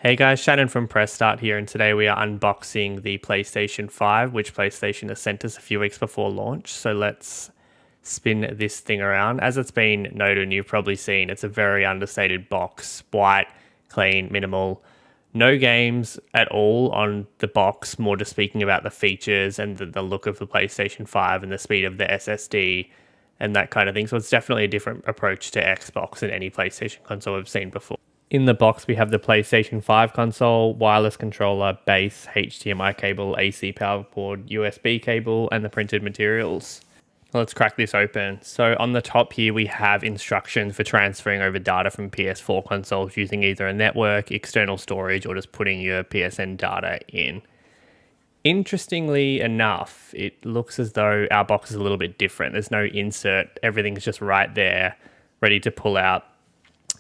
Hey guys, Shannon from Press Start here, and today we are unboxing the PlayStation 5, which PlayStation has sent us a few weeks before launch. So let's spin this thing around. As it's been noted, and you've probably seen, it's a very understated box, white, clean, minimal. No games at all on the box, more just speaking about the features and the look of the PlayStation 5 and the speed of the SSD and that kind of thing. So it's definitely a different approach to Xbox and any PlayStation console we've seen before. In the box, we have the PlayStation 5 console, wireless controller, base, HDMI cable, AC power cord, USB cable, and the printed materials. Let's crack this open. So on the top here, we have instructions for transferring over data from PS4 consoles using either a network, external storage, or just putting your PSN data in. Interestingly enough, it looks as though our box is a little bit different. There's no insert. Everything's just right there, ready to pull out.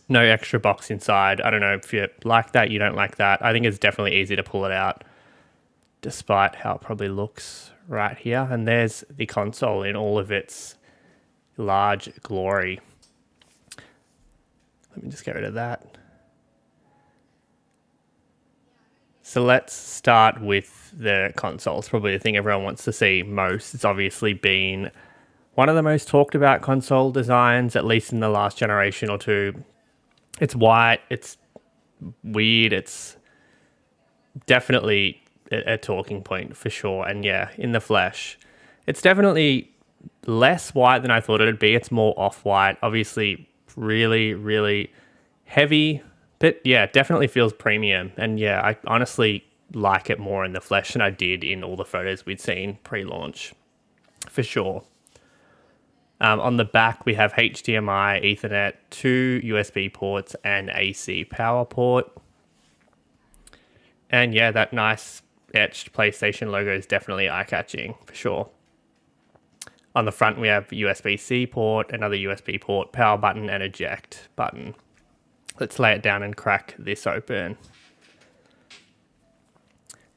No extra box inside. I don't know if you like that, you don't like that. I think it's definitely easy to pull it out, despite how it probably looks right here. And there's the console in all of its large glory. Let me just get rid of that. So let's start with the console. It's probably the thing everyone wants to see most. It's obviously been one of the most talked about console designs, at least in the last generation or two. It's white, it's weird, it's definitely a talking point for sure. And yeah, in the flesh, it's definitely less white than I thought it'd be. It's more off-white, obviously really, really heavy, but yeah, definitely feels premium. And yeah, I honestly like it more in the flesh than I did in all the photos we'd seen pre-launch, for sure. On the back, we have HDMI, Ethernet, 2 USB ports, and AC power port. And yeah, that nice etched PlayStation logo is definitely eye-catching, for sure. On the front, we have USB-C port, another USB port, power button, and eject button. Let's lay it down and crack this open.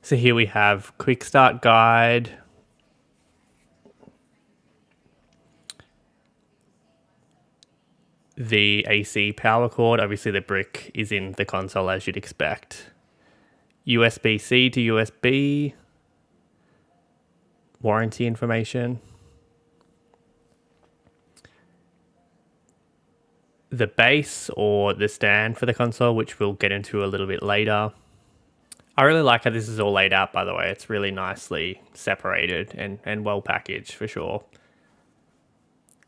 So here we have quick start guide, the AC power cord, obviously the brick is in the console as you'd expect. USB-C to USB, warranty information. The base or the stand for the console, which we'll get into a little bit later. I really like how this is all laid out, by the way. It's really nicely separated and well packaged for sure.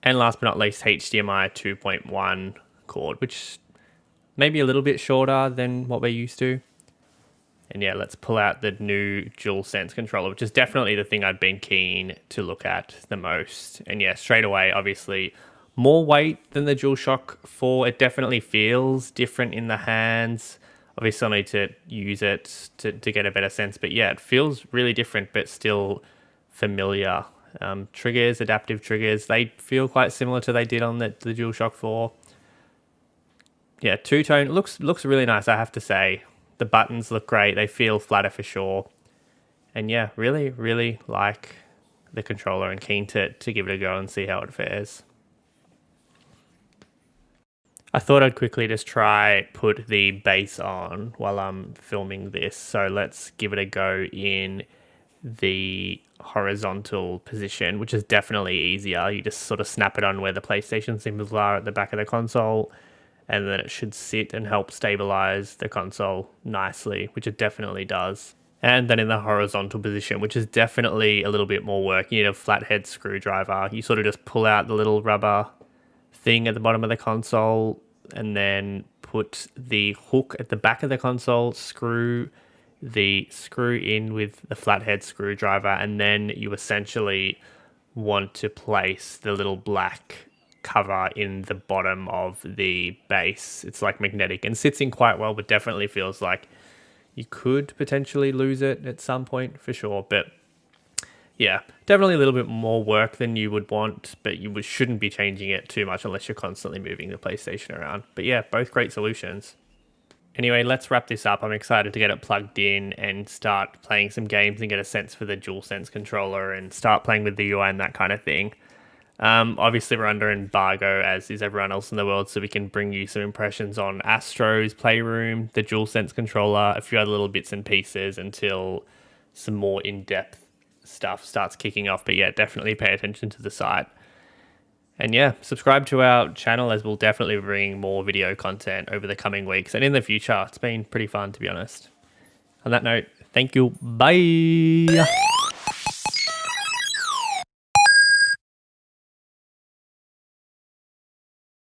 And last but not least, HDMI 2.1 cord, which may be a little bit shorter than what we're used to. And yeah, let's pull out the new DualSense controller, which is definitely the thing I've been keen to look at the most. And yeah, straight away, obviously, more weight than the DualShock 4. It definitely feels different in the hands. Obviously, I need to use it to get a better sense. But yeah, it feels really different, but still familiar. Triggers, adaptive triggers, they feel quite similar to they did on the DualShock 4. Yeah, two-tone, looks really nice, I have to say. The buttons look great, they feel flatter for sure. And yeah, really, really like the controller and keen to give it a go and see how it fares. I thought I'd quickly just try put the base on while I'm filming this. So let's give it a go in the horizontal position, which is definitely easier. You just sort of snap it on where the PlayStation symbols are at the back of the console, and then it should sit and help stabilize the console nicely, which it definitely does. And then in the horizontal position, which is definitely a little bit more work, you need a flathead screwdriver. You sort of just pull out the little rubber thing at the bottom of the console and then put the hook at the back of the console, screw the screw in with the flathead screwdriver, and then you essentially want to place the little black cover in the bottom of the base. It's like magnetic and sits in quite well, but definitely feels like you could potentially lose it at some point for sure. But yeah, definitely a little bit more work than you would want, but you shouldn't be changing it too much unless you're constantly moving the PlayStation around. But yeah, both great solutions. Anyway, let's wrap this up. I'm excited to get it plugged in and start playing some games and get a sense for the DualSense controller and start playing with the UI and that kind of thing. Obviously, we're under embargo, as is everyone else in the world, so we can bring you some impressions on Astro's Playroom, the DualSense controller, a few other little bits and pieces until some more in-depth stuff starts kicking off. But yeah, definitely pay attention to the site. And yeah, subscribe to our channel, as we'll definitely be bringing more video content over the coming weeks and in the future. It's been pretty fun, to be honest. On that note, thank you. Bye.